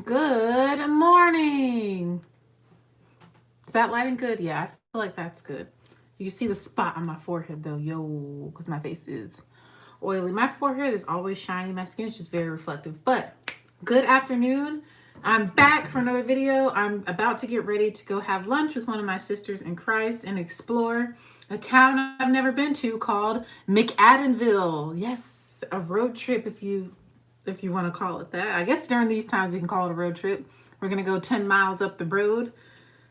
Good morning. Is that lighting good? Yeah, I feel like that's good. You see the spot on my forehead though, yo, because my face is oily. My forehead is always shiny. My skin is just very reflective. But good afternoon. I'm back for another video. I'm about to get ready to go have lunch with one of my sisters in Christ and explore a town I've never been to called McAdenville. Yes, a road trip if you want to call it that. I guess during these times we can call it a road trip. We're gonna go 10 miles up the road.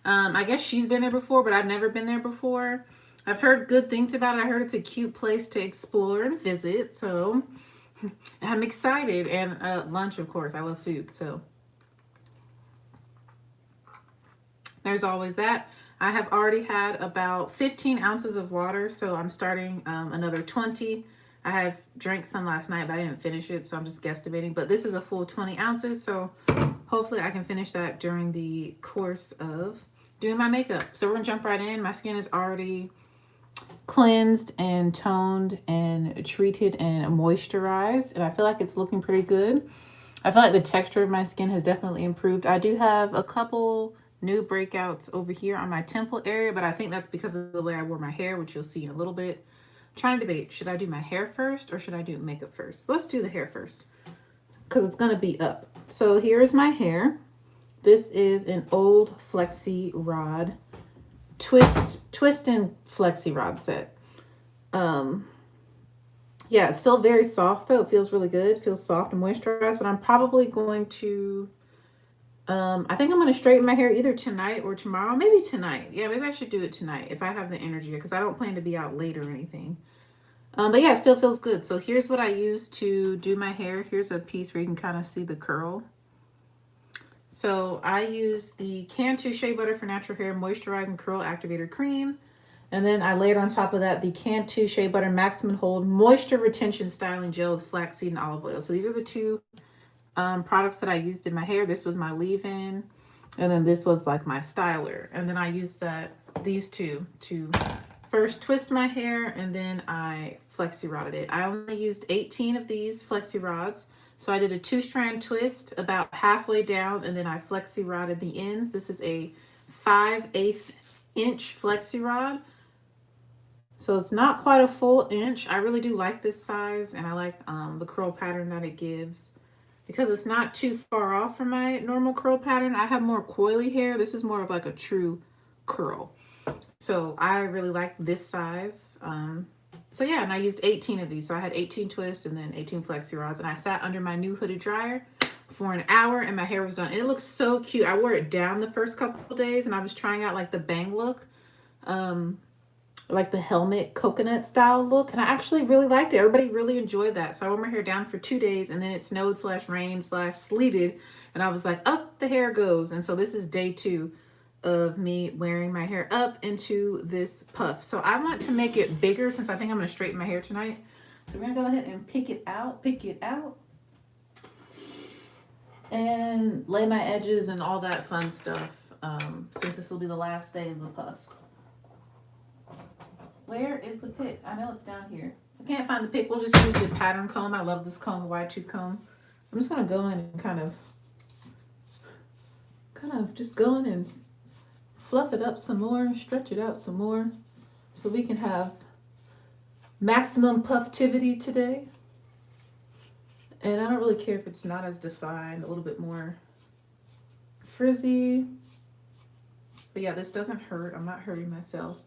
I guess she's been there before, but I've never been there before. I've heard good things about it. I heard it's a cute place to explore and visit, so I'm excited. And lunch, of course. I love food, so there's always that. I have already had about 15 ounces of water, so I'm starting another 20. I have drank some last night, but I didn't finish it, so I'm just guesstimating. But this is a full 20 ounces, so hopefully I can finish that during the course of doing my makeup. So we're gonna jump right in. My skin is already cleansed and toned and treated and moisturized, and I feel like it's looking pretty good. I feel like the texture of my skin has definitely improved. I do have a couple new breakouts over here on my temple area, but I think that's because of the way I wore my hair, which you'll see in a little bit. I'm trying to debate, should I do my hair first or should I do makeup first? Let's do the hair first because it's going to be up. So here's my hair. This is an old flexi rod, twist and flexi rod set. Um, yeah, it's still very soft though. It feels really good. It feels soft and moisturized, but I'm probably going to I think I'm going to straighten my hair either tonight or tomorrow. Maybe tonight. Yeah, maybe I should do it tonight if I have the energy because I don't plan to be out late or anything. But yeah, it still feels good. So here's what I use to do my hair. Here's a piece where you can kind of see the curl. So I use the Cantu Shea Butter for Natural Hair Moisturizing Curl Activator Cream. And then I layered on top of that the Cantu Shea Butter Maximum Hold Moisture Retention Styling Gel with flaxseed and olive oil. So these are the two products that I used in my hair. This was my leave-in, and then this was like my styler. And then I used these two to first twist my hair, and then I flexi rodded it. I only used 18 of these flexi rods. So I did a 2-strand twist about halfway down, and then I flexi rodded the ends. This is a 5/8 inch flexi rod. So it's not quite a full inch. I really do like this size, and I like the curl pattern that it gives because it's not too far off from my normal curl pattern. I have more coily hair. This is more of like a true curl. So I really like this size. So yeah, and I used 18 of these. So I had 18 twists and then 18 flexi rods, and I sat under my new hooded dryer for an hour, and my hair was done. And it looks so cute. I wore it down the first couple days, and I was trying out like the bang look, like the helmet coconut style look, and I actually really liked it. Everybody really enjoyed that. So I wore my hair down for 2 days, and then it snowed slash rained slash sleeted, and I was like, up the hair goes. And so this is day 2 of me wearing my hair up into this puff. So I want to make it bigger since I think I'm going to straighten my hair tonight. So we're going to go ahead and pick it out, and lay my edges and all that fun stuff, since this will be the last day of the puff. Where is the pick? I know it's down here. I can't find the pick. We'll just use the pattern comb. I love this comb, the wide tooth comb. I'm just going to go in and kind of just go in and fluff it up some more, stretch it out some more, so we can have maximum pufftivity today. And I don't really care if it's not as defined, a little bit more frizzy. But yeah, this doesn't hurt. I'm not hurting myself.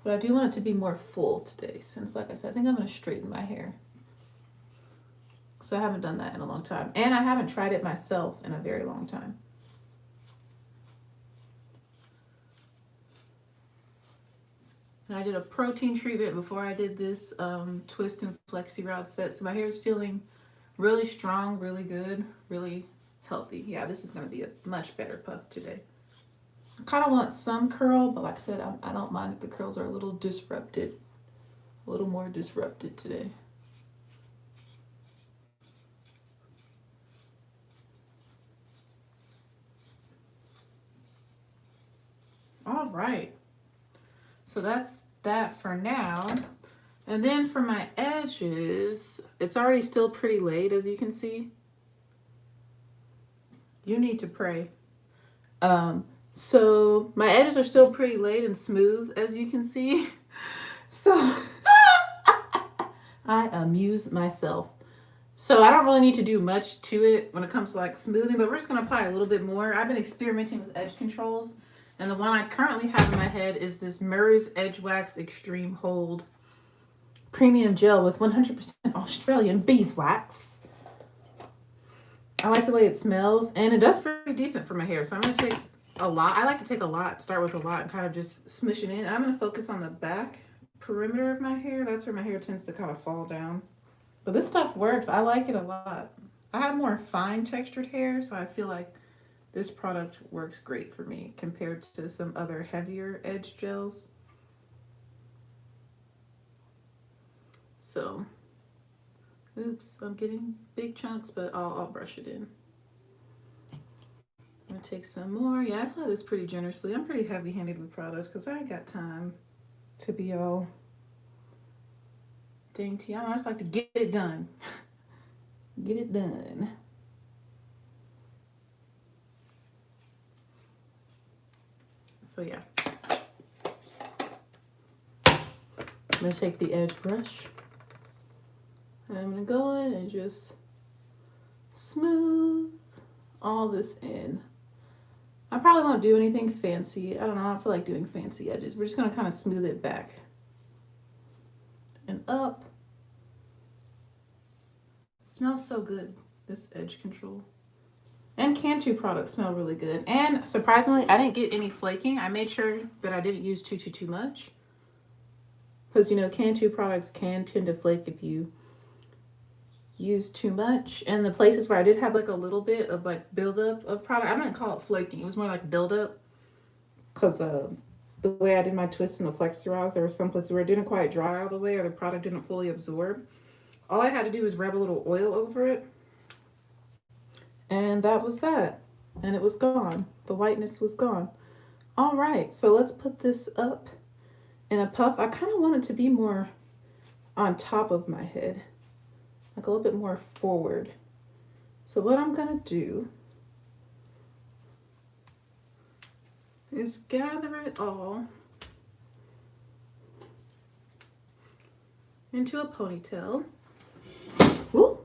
But I do want it to be more full today, since like I said, I think I'm going to straighten my hair. So I haven't done that in a long time. And I haven't tried it myself in a very long time. And I did a protein treatment before I did this twist and flexi rod set. So my hair is feeling really strong, really good, really healthy. Yeah, this is going to be a much better puff today. I kind of want some curl, but like I said, I don't mind if the curls are a little disrupted. A little more disrupted today. All right. So that's that for now. And then for my edges, it's already still pretty late, as you can see. You need to pray. So my edges are still pretty laid and smooth, as you can see. So I amuse myself. So I don't really need to do much to it when it comes to like smoothing, but we're just gonna apply a little bit more. I've been experimenting with edge controls, and the one I currently have in my head is this Murray's Edge Wax Extreme Hold Premium Gel with 100% Australian beeswax. I like the way it smells, and it does pretty decent for my hair. So I'm gonna take a lot. I like to take a lot, start with a lot, and kind of just smush it in. I'm gonna focus on the back perimeter of my hair. That's where my hair tends to kind of fall down. But this stuff works. I like it a lot. I have more fine textured hair, so I feel like this product works great for me compared to some other heavier edge gels. So, oops, I'm getting big chunks, but I'll brush it in. I'm gonna take some more. Yeah, I apply this pretty generously. I'm pretty heavy-handed with products because I ain't got time to be all dainty. I just like to get it done. Get it done. So yeah. I'm gonna take the edge brush. And I'm gonna go in and just smooth all this in. I probably won't do anything fancy. I don't know, I don't feel like doing fancy edges. We're just gonna kind of smooth it back and up. It smells so good, this edge control. And Cantu products smell really good. And surprisingly, I didn't get any flaking. I made sure that I didn't use too much. Because, you know, Cantu products can tend to flake if you use too much. And the places where I did have like a little bit of like buildup of product, I'm going to call it flaking. It was more like buildup. Because the way I did my twists and the flexi rods, there were some places where it didn't quite dry all the way or the product didn't fully absorb. All I had to do was rub a little oil over it. And that was that. And it was gone. The whiteness was gone. All right, so let's put this up in a puff. I kind of want it to be more on top of my head, like a little bit more forward. So what I'm gonna do is gather it all into a ponytail. Woo!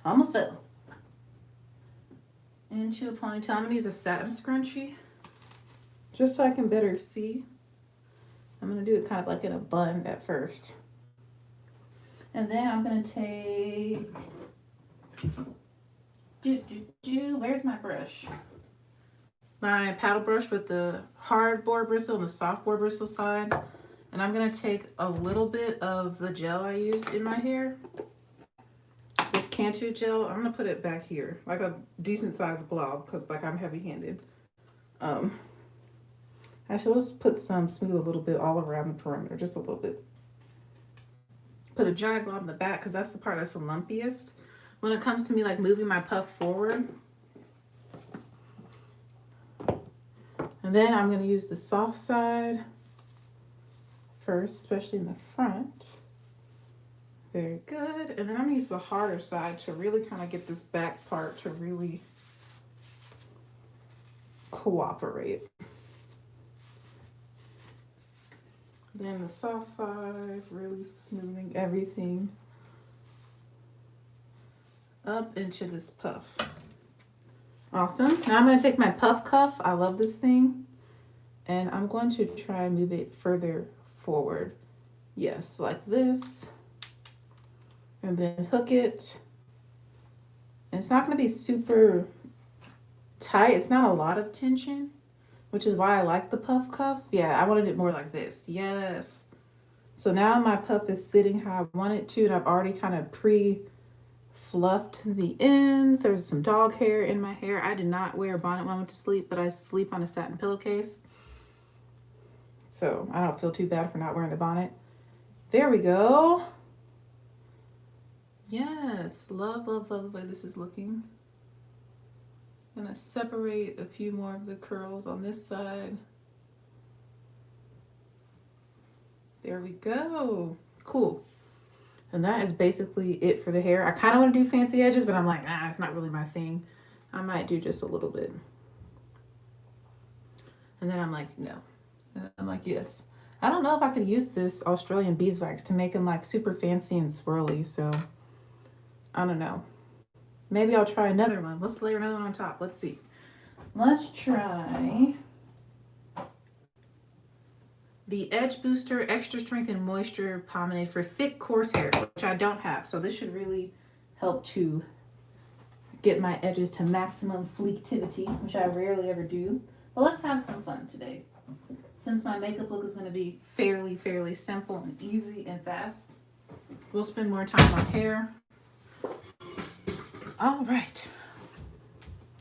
Almost fell. Into a ponytail. I'm gonna use a satin scrunchie just so I can better see. I'm gonna do it kind of like in a bun at first. And then I'm gonna take, where's my brush? My paddle brush with the hard board bristle and the soft board bristle side. And I'm gonna take a little bit of the gel I used in my hair. This Cantu gel, I'm gonna put it back here, like a decent sized glob, because like I'm heavy handed. Actually, let's put some, smooth a little bit all around the perimeter, just a little bit. Put a giant glob in the back, because that's the part that's the lumpiest. When it comes to me like moving my puff forward. And then I'm gonna use the soft side first, especially in the front. Very good. And then I'm gonna use the harder side to really kind of get this back part to really cooperate. Then the soft side, really smoothing everything up into this puff. Awesome. Now I'm going to take my puff cuff. I love this thing. And I'm going to try and move it further forward. Yes, like this. And then hook it. And it's not going to be super tight. It's not a lot of tension, which is why I like the puff cuff. Yeah, I wanted it more like this. Yes. So now my puff is sitting how I want it to, and I've already kind of pre-fluffed the ends. There's some dog hair in my hair. I did not wear a bonnet when I went to sleep, but I sleep on a satin pillowcase. So I don't feel too bad for not wearing the bonnet. There we go. Yes, love, love, love the way this is looking. I'm gonna separate a few more of the curls on this side. There we go. Cool. And that is basically it for the hair. I kind of want to do fancy edges, but I'm like, it's not really my thing. I might do just a little bit. And then I'm like, no. And I'm like, yes. I don't know if I could use this Australian beeswax to make them like super fancy and swirly. So I don't know. Maybe I'll try another one. Let's layer another one on top. Let's see. Let's try the Edge Booster Extra Strength and Moisture Pomade for thick, coarse hair, which I don't have. So this should really help to get my edges to maximum fleektivity, which I rarely ever do. But let's have some fun today. Since my makeup look is going to be fairly simple and easy and fast, we'll spend more time on hair. All right.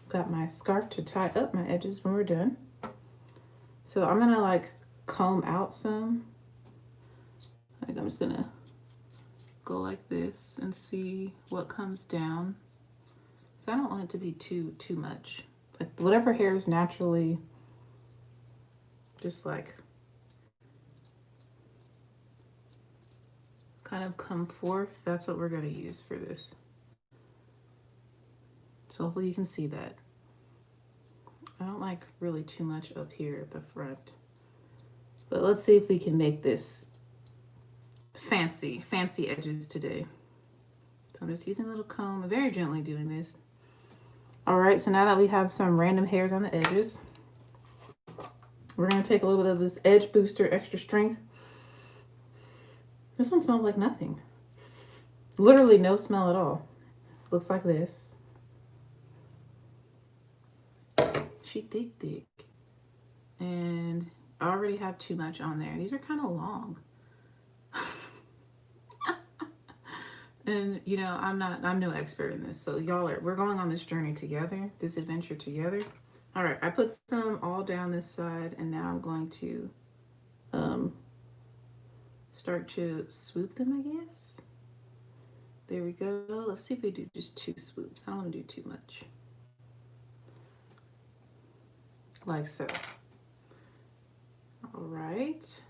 Got my scarf to tie up my edges when we're done. So I'm going to like comb out some. Like I'm just going to go like this and see what comes down. So I don't want it to be too much. Like whatever hair is naturally just like kind of come forth, that's what we're going to use for this. So hopefully you can see that. I don't like really too much up here at the front. But let's see if we can make this fancy edges today. So I'm just using a little comb, very gently doing this. All right, so now that we have some random hairs on the edges, we're going to take a little bit of this Edge Booster Extra Strength. This one smells like nothing. Literally no smell at all. Looks like this. She thick. And I already have too much on there. These are kind of long. And you know, I'm no expert in this. So we're going on this journey together, this adventure together. All right, I put some all down this side, and now I'm going to start to swoop them, I guess. There we go. Let's see if we do just 2 swoops. I don't want to do too much. Like so. All right.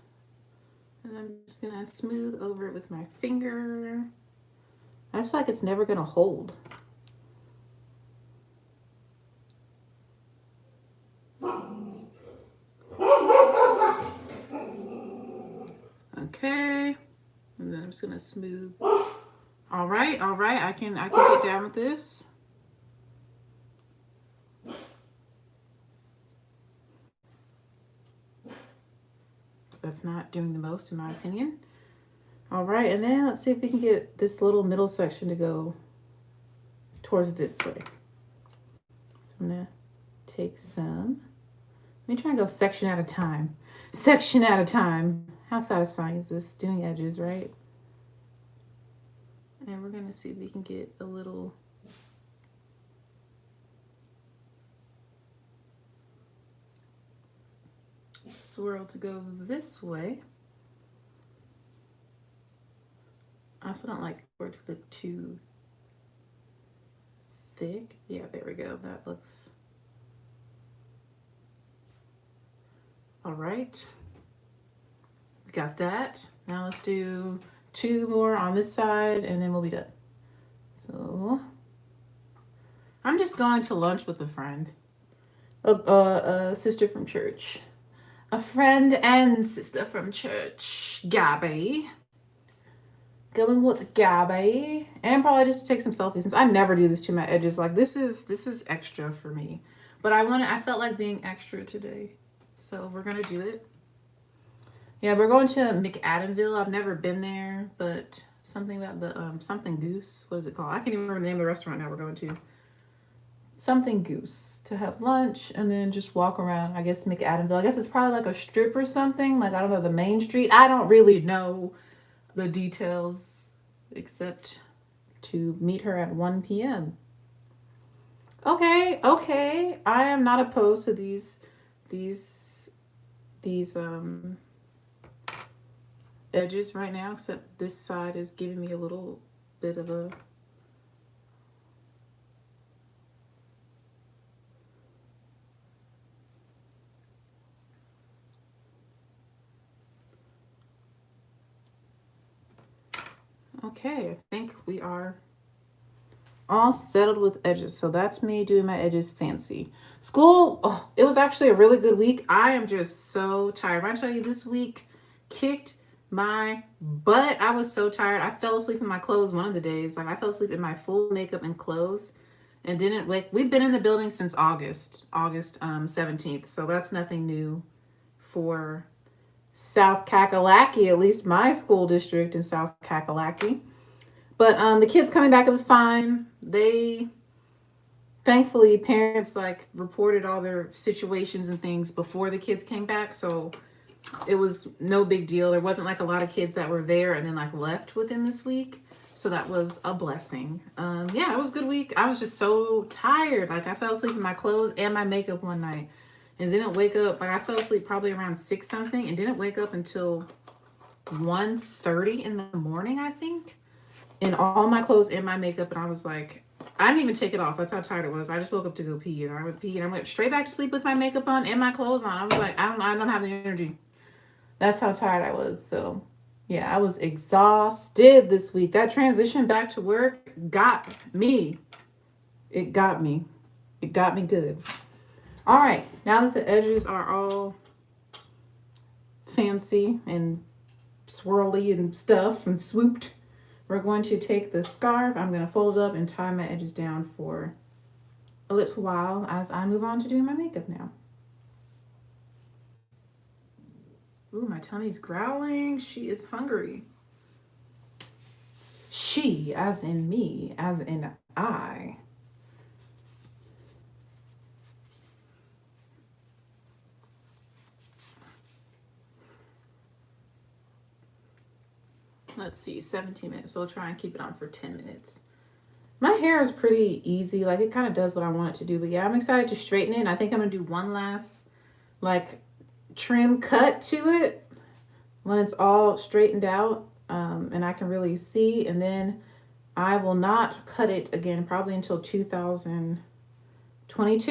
And I'm just going to smooth over it with my finger. I just feel like it's never going to hold. Okay. And then I'm just going to smooth. All right. I can get down with this. That's not doing the most in my opinion. All right, and then let's see if we can get this little middle section to go towards this way. So I'm gonna take some. Let me try and go section at a time. Section at a time. How satisfying is this? Doing edges, right? And we're gonna see if we can get a little swirl to go this way. I also don't like for it to look too thick. Yeah, there we go. That looks all right. We got that. Now let's do 2 more on this side and then we'll be done. So I'm just going to lunch with a friend, a sister from church, a friend and sister from church, Gabby. Going with Gabby, and probably just to take some selfies since I never do this to my edges. Like this is extra for me, but I felt like being extra today, so we're gonna do it. Yeah, we're going to McAdenville. I've never been there, but something about the something goose. What is it called? I can't even remember the name of the restaurant now we're going to. Something goose to have lunch and then just walk around. I guess McAdenville. I guess it's probably like a strip or something. Like I don't know the main street. I don't really know the details except to meet her at 1 p.m. Okay. I am not opposed to these edges right now, except this side is giving me a little bit of a okay, I think we are all settled with edges. So that's me doing my edges fancy. School, oh, it was actually a really good week. I am just so tired. When I tell you this week kicked my butt, I was so tired. I fell asleep in my clothes one of the days. Like I fell asleep in my full makeup and clothes and didn't wake. We've been in the building since August 17th. So that's nothing new for South Kakalaki, at least my school district in South Kakalaki. But the kids coming back, it was fine. They thankfully parents like reported all their situations and things before the kids came back, so it was no big deal. There wasn't like a lot of kids that were there and then like left within this week. So that was a blessing. Yeah, it was a good week. I was just so tired. Like I fell asleep in my clothes and my makeup one night and didn't wake up. Like I fell asleep probably around 6 something and didn't wake up until 1:30 in the morning, I think. In all my clothes and my makeup. And I was like, I didn't even take it off. That's how tired it was. I just woke up to go pee. And I went pee and I went straight back to sleep with my makeup on and my clothes on. I was like, I don't have the energy. That's how tired I was. So yeah, I was exhausted this week. That transition back to work got me. It got me. It got me good. All right. Now that the edges are all fancy and swirly and stuff and swooped, we're going to take the scarf. I'm going to fold it up and tie my edges down for a little while as I move on to doing my makeup now. Ooh, my tummy's growling. She is hungry. She, as in me, as in I. Let's see, 17 minutes. So we'll try and keep it on for 10 minutes. My hair is pretty easy. Like it kind of does what I want it to do. But yeah, I'm excited to straighten it. And I think I'm going to do one last like trim cut to it when it's all straightened out and I can really see. And then I will not cut it again probably until 2022.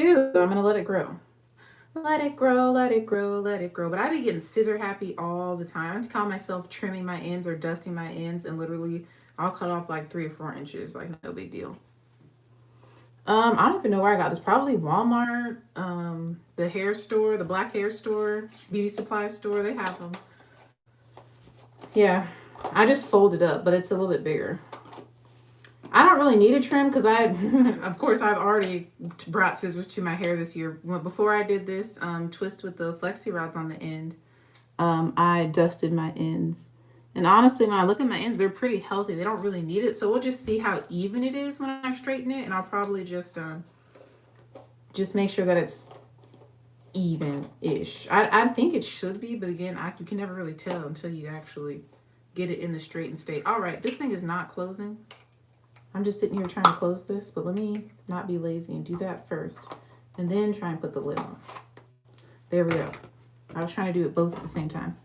I'm going to let it grow. Let it grow, let it grow, let it grow. But I be getting scissor happy all the time. I have to call myself trimming my ends or dusting my ends, and literally I'll cut off like 3 or 4 inches. Like no big deal. I don't even know where I got this. Probably Walmart, the hair store, the black hair store, beauty supply store. They have them. Yeah, I just fold it up, but it's a little bit bigger. I don't really need a trim because of course, I've already brought scissors to my hair this year. Before I did this twist with the flexi rods on the end, I dusted my ends. And honestly, when I look at my ends, they're pretty healthy. They don't really need it. So we'll just see how even it is when I straighten it. And I'll probably just make sure that it's even-ish. I think it should be, but again, you can never really tell until you actually get it in the straightened state. All right, this thing is not closing. I'm just sitting here trying to close this, but let me not be lazy and do that first and then try and put the lid on. There we go. I was trying to do it both at the same time.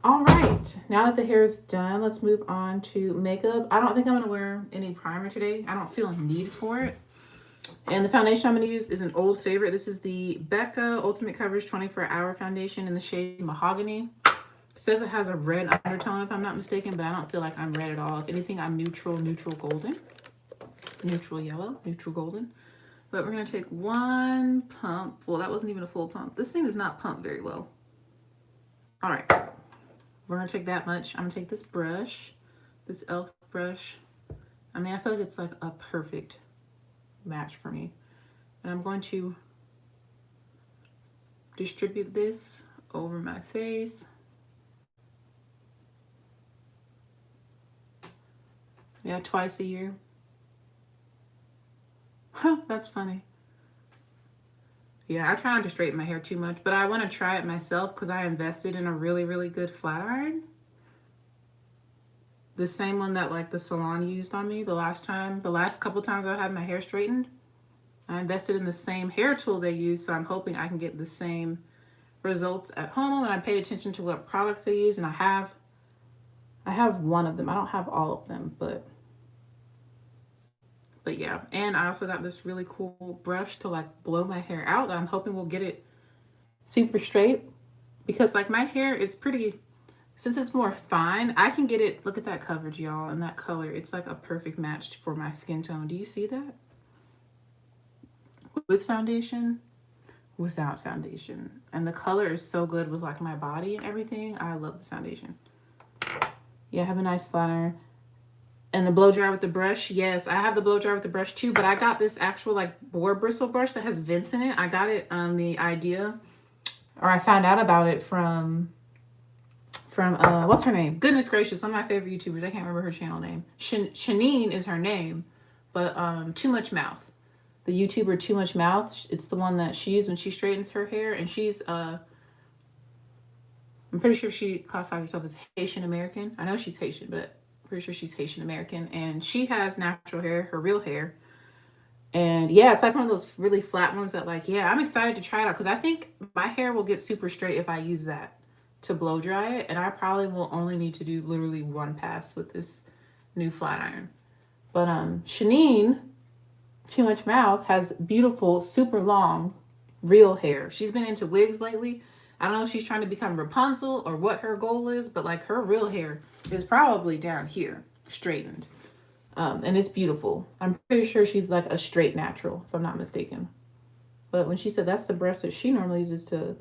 All right, now that the hair is done, let's move on to makeup. I don't think I'm going to wear any primer today. I don't feel a need for it. And the foundation I'm going to use is an old favorite. This is the Becca Ultimate Coverage 24-Hour Foundation in the shade Mahogany. It says it has a red undertone, if I'm not mistaken, but I don't feel like I'm red at all. If anything, I'm neutral golden. Neutral yellow, neutral golden. But we're going to take one pump. Well, that wasn't even a full pump. This thing does not pump very well. All right. We're going to take that much. I'm going to take this brush, this e.l.f. brush. I mean, I feel like it's like a perfect match for me. And I'm going to distribute this over my face. Yeah, twice a year. Huh, that's funny. Yeah, I try not to straighten my hair too much, but I want to try it myself because I invested in a really, really good flat iron. The same one that like the salon used on me the last couple times I had my hair straightened. I invested in the same hair tool they use, so I'm hoping I can get the same results at home. And I paid attention to what products they use, and I have one of them. I don't have all of them, but yeah. And I also got this really cool brush to like blow my hair out that I'm hoping will get it super straight, because like my hair is pretty since it's more fine, I can get it. Look at that coverage, y'all, and that color. It's like a perfect match for my skin tone. Do you see that? With foundation, without foundation. And the color is so good with like my body and everything. I love this foundation. Yeah, have a nice flat iron. And the blow dry with the brush. Yes, I have the blow dry with the brush too, but I got this actual like boar bristle brush that has vents in it. I got it the idea, or I found out about it from what's her name? Goodness gracious, one of my favorite YouTubers. I can't remember her channel name. Shanine is her name, but Too Much Mouth. The YouTuber Too Much Mouth. It's the one that she used when she straightens her hair, and she's I'm pretty sure she classifies herself as Haitian American. I know she's Haitian, but pretty sure she's Haitian American, and she has natural hair, her real hair. And yeah, it's like one of those really flat ones that like, yeah, I'm excited to try it out because I think my hair will get super straight if I use that to blow dry it, and I probably will only need to do literally one pass with this new flat iron. But Shanine, Too Much Mouth, has beautiful, super long, real hair. She's been into wigs lately. I don't know if she's trying to become Rapunzel or what her goal is, but like her real hair is probably down here, straightened. And it's beautiful. I'm pretty sure she's like a straight natural, if I'm not mistaken. But when she said that's the brush that she normally uses to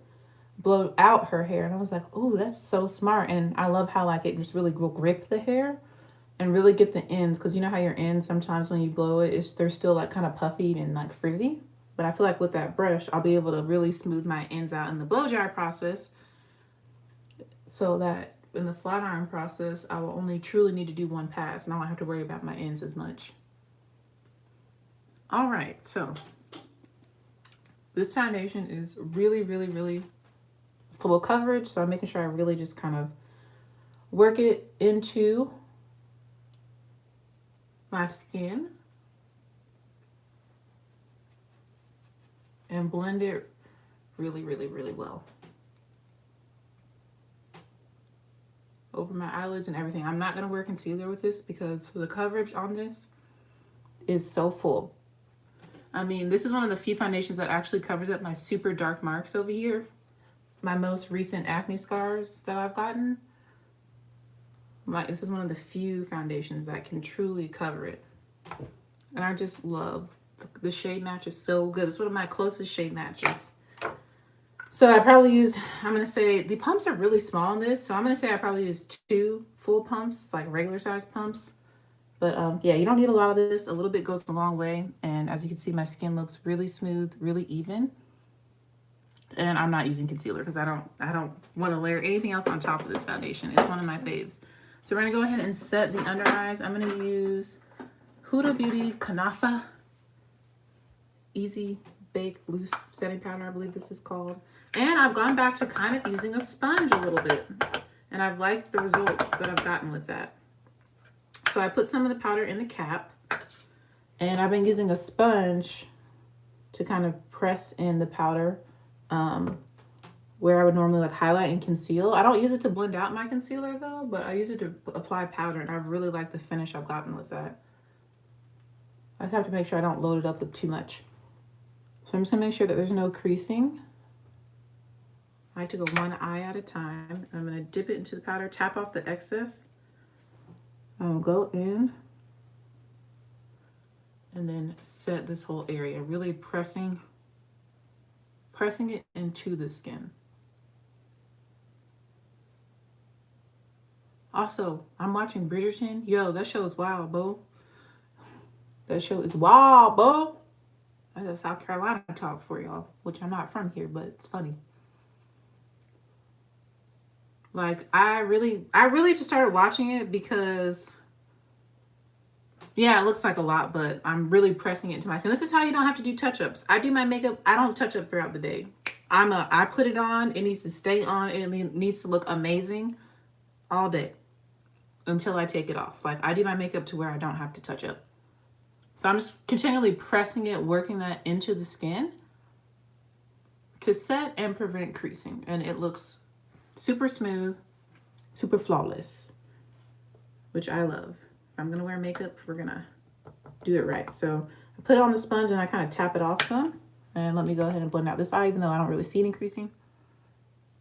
blow out her hair, and I was like, oh, that's so smart. And I love how like it just really will grip the hair and really get the ends, because you know how your ends sometimes when you blow it, they're still like kind of puffy and like frizzy. But I feel like with that brush, I'll be able to really smooth my ends out in the blow dry process, so that in the flat iron process, I will only truly need to do one pass, and I won't have to worry about my ends as much. All right, so this foundation is really, really, really full coverage, so I'm making sure I really just kind of work it into my skin and blend it really, really, really well over my eyelids and everything. I'm not going to wear concealer with this because the coverage on this is so full. I mean, this is one of the few foundations that actually covers up my super dark marks over here, my most recent acne scars that I've gotten. This is one of the few foundations that can truly cover it. And I just love the shade match is so good. It's one of my closest shade matches. So I probably use, I'm going to say the pumps are really small on this. So I'm going to say I probably use 2 full pumps, like regular size pumps. But yeah, you don't need a lot of this. A little bit goes a long way. And as you can see, my skin looks really smooth, really even. And I'm not using concealer because I don't want to layer anything else on top of this foundation. It's one of my faves. So we're going to go ahead and set the under eyes. I'm going to use Huda Beauty Kanafa Easy Bake Loose Setting Powder, I believe this is called. And I've gone back to kind of using a sponge a little bit. And I've liked the results that I've gotten with that. So I put some of the powder in the cap. And I've been using a sponge to kind of press in the powder where I would normally like highlight and conceal. I don't use it to blend out my concealer though, but I use it to apply powder, and I really like the finish I've gotten with that. I have to make sure I don't load it up with too much. So I'm just gonna make sure that there's no creasing. I like to go one eye at a time. I'm gonna dip it into the powder, tap off the excess. I'll go in and then set this whole area, really pressing it into the skin. Also, I'm watching Bridgerton. Yo, that show is wild, bro. That show is wild, bro. That's a South Carolina talk for y'all, which I'm not from here, but it's funny. Like, I really just started watching it because, yeah, it looks like a lot, but I'm really pressing it into my skin. This is how you don't have to do touch-ups. I do my makeup. I don't touch up throughout the day. I put it on. It needs to stay on. It needs to look amazing all day until I take it off. Like, I do my makeup to where I don't have to touch up. So I'm just continually pressing it, working that into the skin to set and prevent creasing. And it looks super smooth, super flawless, which I love. If I'm gonna wear makeup, we're gonna do it right. So I put it on the sponge and I kind of tap it off some. And let me go ahead and blend out this eye, even though I don't really see any creasing.